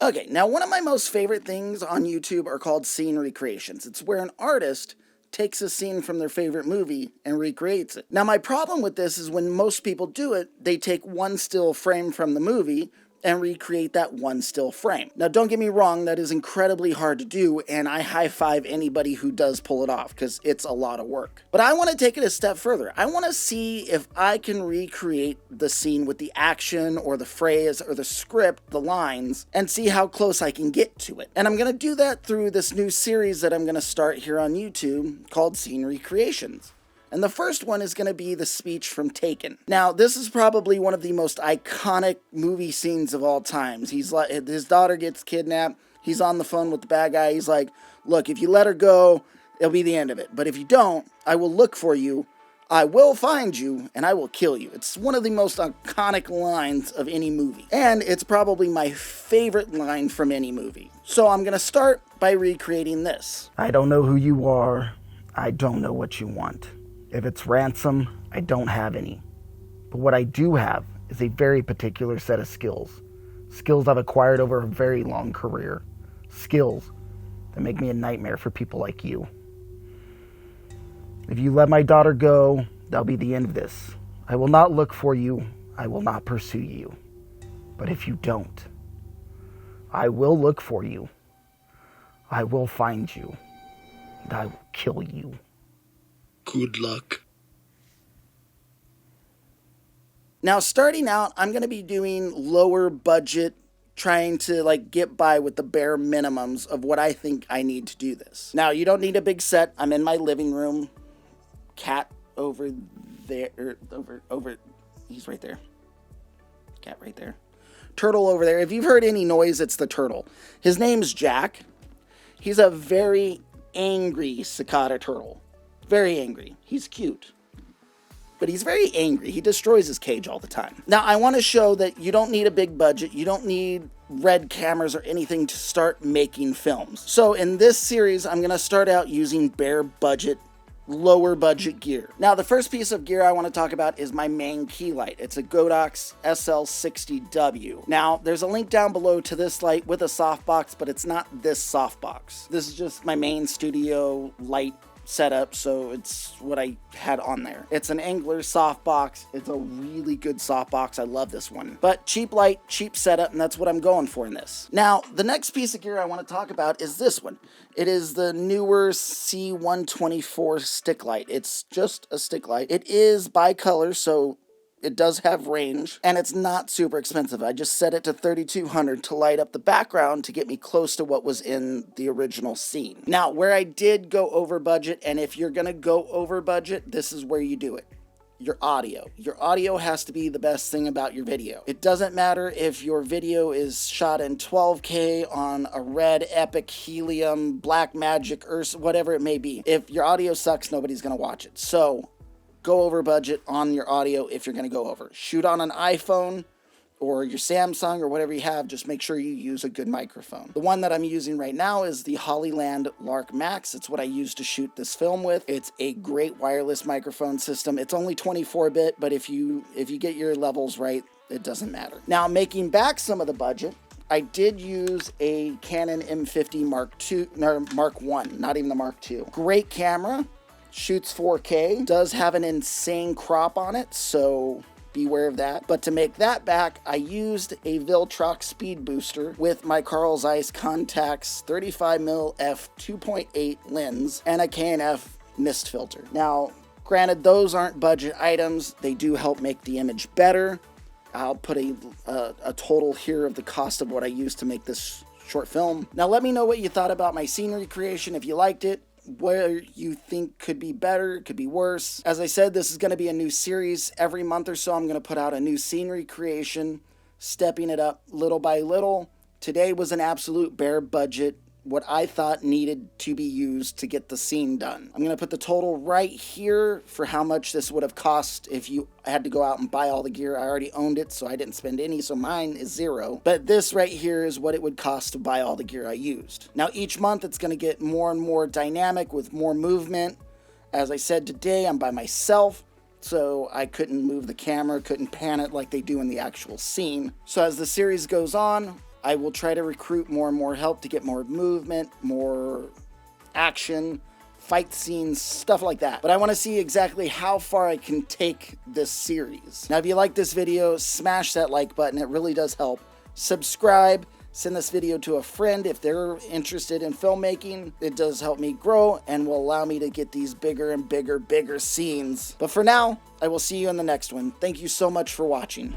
Okay, now one of my most favorite things on YouTube are called scene recreations. It's where an artist takes a scene from their favorite movie and recreates it. Now my problem with this is when most people do it, they take one still frame from the movie and recreate that one still frame. Now don't get me wrong, that is incredibly hard to do, and I high five anybody who does pull it off, because it's a lot of work. But I want to take it a step further. I want to see if I can recreate the scene with the action or the phrase or the script, the lines, and see how close I can get to it. And I'm going to do that through this new series that I'm going to start here on YouTube called Scene Recreations. And the first one is going to be the speech from Taken. Now, this is probably one of the most iconic movie scenes of all times. He's like, his daughter gets kidnapped. He's on the phone with the bad guy. He's like, look, if you let her go, it'll be the end of it. But if you don't, I will look for you. I will find you, and I will kill you. It's one of the most iconic lines of any movie. And it's probably my favorite line from any movie. So I'm going to start by recreating this. I don't know who you are. I don't know what you want. If it's ransom, I don't have any. But what I do have is a very particular set of skills. Skills I've acquired over a very long career. Skills that make me a nightmare for people like you. If you let my daughter go, that'll be the end of this. I will not look for you. I will not pursue you. But if you don't, I will look for you. I will find you. And I will kill you. Good luck. Now, starting out, I'm going to be doing lower budget, trying to get by with the bare minimums of what I think I need to do this. Now, you don't need a big set. I'm in my living room. Cat over there, over, he's right there. Cat right there. Turtle over there. If you've heard any noise, it's the turtle. His name's Jack. He's a very angry cicada turtle. Very angry. He's cute. But he's very angry. He destroys his cage all the time. Now, I want to show that you don't need a big budget. You don't need red cameras or anything to start making films. So in this series, I'm going to start out using bare budget, lower budget gear. Now, the first piece of gear I want to talk about is my main key light. It's a Godox SL60W. Now, there's a link down below to this light with a softbox, but it's not this softbox. This is just my main studio light setup, so it's what I had on there. It's an Angler softbox. It's a really good softbox. I love this one. But cheap light, cheap setup, and that's what I'm going for in this. Now, the next piece of gear I want to talk about is this one. It is the Neewer C124 stick light. It's just a stick light. It is bicolor, so it does have range, and it's not super expensive. I just set it to 3200 to light up the background to get me close to what was in the original scene. Now, where I did go over budget, and if you're gonna go over budget, this is where you do it. Your audio. Your audio has to be the best thing about your video. It doesn't matter if your video is shot in 12K on a Red Epic Helium, Blackmagic, Ursa, whatever it may be. If your audio sucks, nobody's gonna watch it. So, go over budget on your audio if you're going to go over. Shoot on an iPhone or your Samsung or whatever you have. Just make sure you use a good microphone. The one that I'm using right now is the Hollyland Lark Max. It's what I use to shoot this film with. It's a great wireless microphone system. It's only 24-bit, but if you get your levels right, it doesn't matter. Now, making back some of the budget, I did use a Canon M50 Mark 1, not even the Mark II. Great camera. Shoots 4K, does have an insane crop on it, so beware of that. But to make that back, I used a Viltrox speed booster with my Carl Zeiss Contax 35mm f2.8 lens and a K&F mist filter. Now, granted, those aren't budget items. They do help make the image better. I'll put a total here of the cost of what I used to make this short film. Now, let me know what you thought about my scene recreation, if you liked it, where you think could be better, could be worse. As I said, this is going to be a new series. Every month or so, I'm going to put out a new scene recreation, stepping it up little by little. Today was an absolute bare budget, what I thought needed to be used to get the scene done. I'm going to put the total right here for how much this would have cost if you had to go out and buy all the gear. I already owned it, so I didn't spend any, so mine is $0. But this right here is what it would cost to buy all the gear I used. Now, each month it's going to get more and more dynamic with more movement. As I said, today I'm by myself, so I couldn't move the camera, couldn't pan it like they do in the actual scene. So as the series goes on, I will try to recruit more and more help to get more movement, more action, fight scenes, stuff like that. But I want to see exactly how far I can take this series. Now, if you like this video, smash that like button. It really does help. Subscribe. Send this video to a friend if they're interested in filmmaking. It does help me grow and will allow me to get these bigger and bigger scenes. But for now, I will see you in the next one. Thank you so much for watching.